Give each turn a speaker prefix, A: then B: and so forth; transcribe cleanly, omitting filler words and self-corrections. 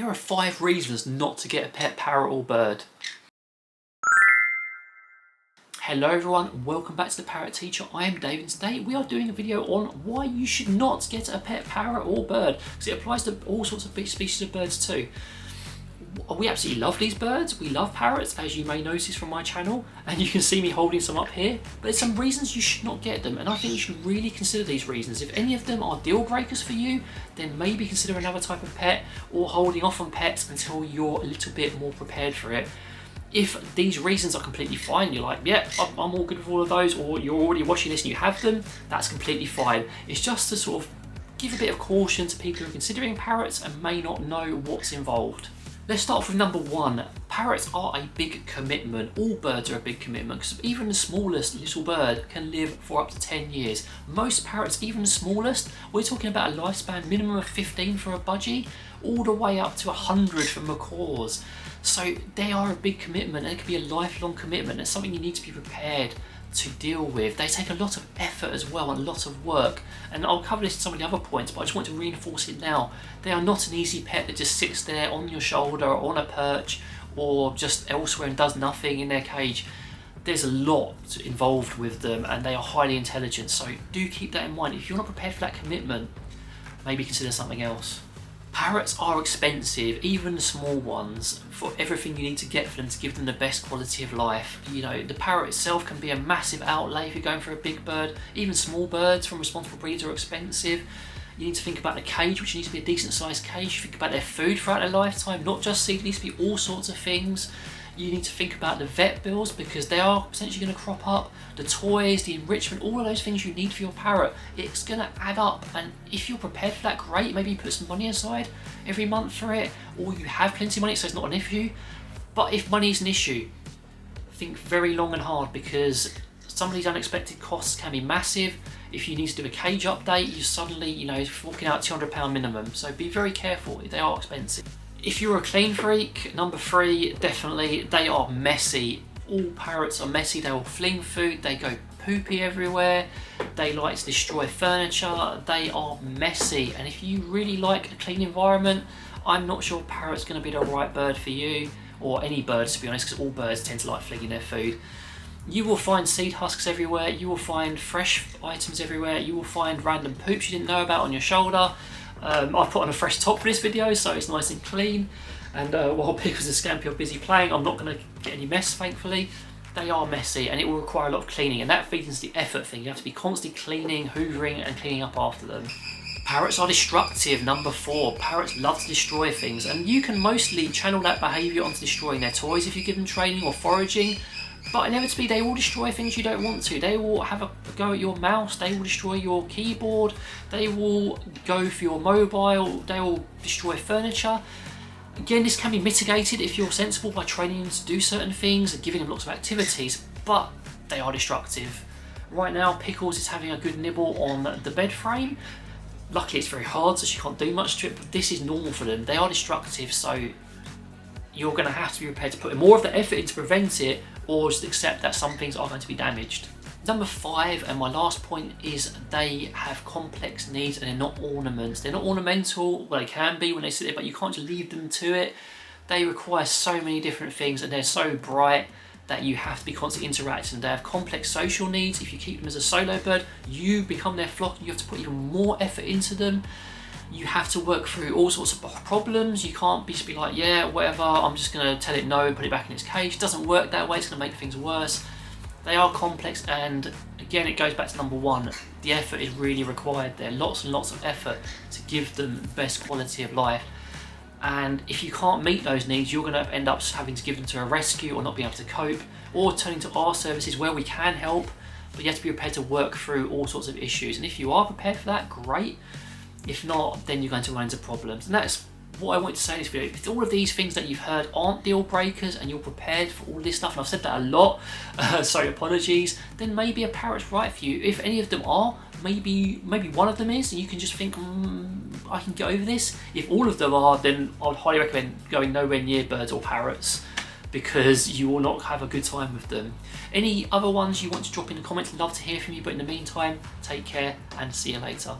A: Here are 5 reasons not to get a pet parrot or bird. Hello everyone, welcome back to the Parrot Teacher. I am Dave, and today we are doing a video on why you should not get a pet parrot or bird, because it applies to all sorts of species of birds too. We absolutely love these birds. We love parrots, as you may notice from my channel, and you can see me holding some up here, but there's some reasons you should not get them, and I think you should really consider these reasons. If any of them are deal breakers for you, then maybe consider another type of pet or holding off on pets until you're a little bit more prepared for it. If these reasons are completely fine, you're like, yeah, I'm all good with all of those, or you're already watching this and you have them, that's completely fine. It's just to sort of give a bit of caution to people who are considering parrots and may not know what's involved. Let's start off with number 1. Parrots are a big commitment. All birds are a big commitment, because even the smallest little bird can live for up to 10 years. Most parrots, even the smallest, we're talking about a lifespan minimum of 15 for a budgie, all the way up to 100 for macaws. So they are a big commitment, and it can be a lifelong commitment. It's something you need to be prepared to deal with. They take a lot of effort as well, and a lot of work, and I'll cover this in some of the other points, but I just want to reinforce it now. They are not an easy pet that just sits there on your shoulder or on a perch or just elsewhere and does nothing in their cage. There's a lot involved with them, and they are highly intelligent, so do keep that in mind. If you're not prepared for that commitment, maybe consider something else. Parrots are expensive, even the small ones, for everything you need to get for them to give them the best quality of life. You know, the parrot itself can be a massive outlay if you're going for a big bird. Even small birds from responsible breeds are expensive. You need to think about the cage, which needs to be a decent sized cage. You think about their food throughout their lifetime, not just seed, it needs to be all sorts of things. You need to think about the vet bills, because they are potentially going to crop up. The toys, the enrichment, all of those things you need for your parrot, it's going to add up. And if you're prepared for that, great. Maybe you put some money aside every month for it, or you have plenty of money so it's not an issue. But if money is an issue, think very long and hard, because some of these unexpected costs can be massive. If you need to do a cage update, you're suddenly, forking out £200 minimum. So be very careful, they are expensive. If you're a clean freak, number 3, definitely, they are messy. All parrots are messy. They will fling food, they go poopy everywhere, they like to destroy furniture, they are messy. And if you really like a clean environment, I'm not sure parrot's going to be the right bird for you, or any birds to be honest, because all birds tend to like flinging their food. You will find seed husks everywhere, you will find fresh items everywhere, you will find random poops you didn't know about on your shoulder. I've put on a fresh top for this video, so it's nice and clean, and while Pickles and Scampy are busy playing, I'm not going to get any mess, thankfully. They are messy, and it will require a lot of cleaning, and that feeds into the effort thing. You have to be constantly cleaning, hoovering and cleaning up after them. Parrots are destructive, number 4. Parrots love to destroy things, and you can mostly channel that behaviour onto destroying their toys if you give them training or foraging. But inevitably they will destroy things you don't want to. They will have a go at your mouse, they will destroy your keyboard, they will go for your mobile, they will destroy furniture. Again, this can be mitigated if you're sensible by training them to do certain things and giving them lots of activities, but they are destructive. Right now, Pickles is having a good nibble on the bed frame. Luckily it's very hard, so she can't do much to it, but this is normal for them. They are destructive, so you're going to have to be prepared to put more of the effort in to prevent it, or just accept that some things are going to be damaged. Number 5, and my last point, is they have complex needs and they're not ornaments. They're not ornamental, well they can be when they sit there, but you can't just leave them to it. They require so many different things, and they're so bright that you have to be constantly interacting. They have complex social needs. If you keep them as a solo bird, you become their flock and you have to put even more effort into them. You have to work through all sorts of problems. You can't just be like, yeah, whatever, I'm just going to tell it no and put it back in its cage. It doesn't work that way, it's going to make things worse. They are complex, and again, it goes back to number 1. The effort is really required there. Lots and lots of effort to give them the best quality of life. And if you can't meet those needs, you're going to end up having to give them to a rescue, or not being able to cope, or turning to our services where we can help, but you have to be prepared to work through all sorts of issues. And if you are prepared for that, great. If not, then you're going to run into problems. And that's what I want to say in this video. If all of these things that you've heard aren't deal breakers and you're prepared for all this stuff, and I've said that a lot, so apologies, then maybe a parrot's right for you. If any of them are, maybe one of them is, and you can just think, I can get over this. If all of them are, then I'd highly recommend going nowhere near birds or parrots, because you will not have a good time with them. Any other ones you want to drop in the comments, love to hear from you, but in the meantime, take care and see you later.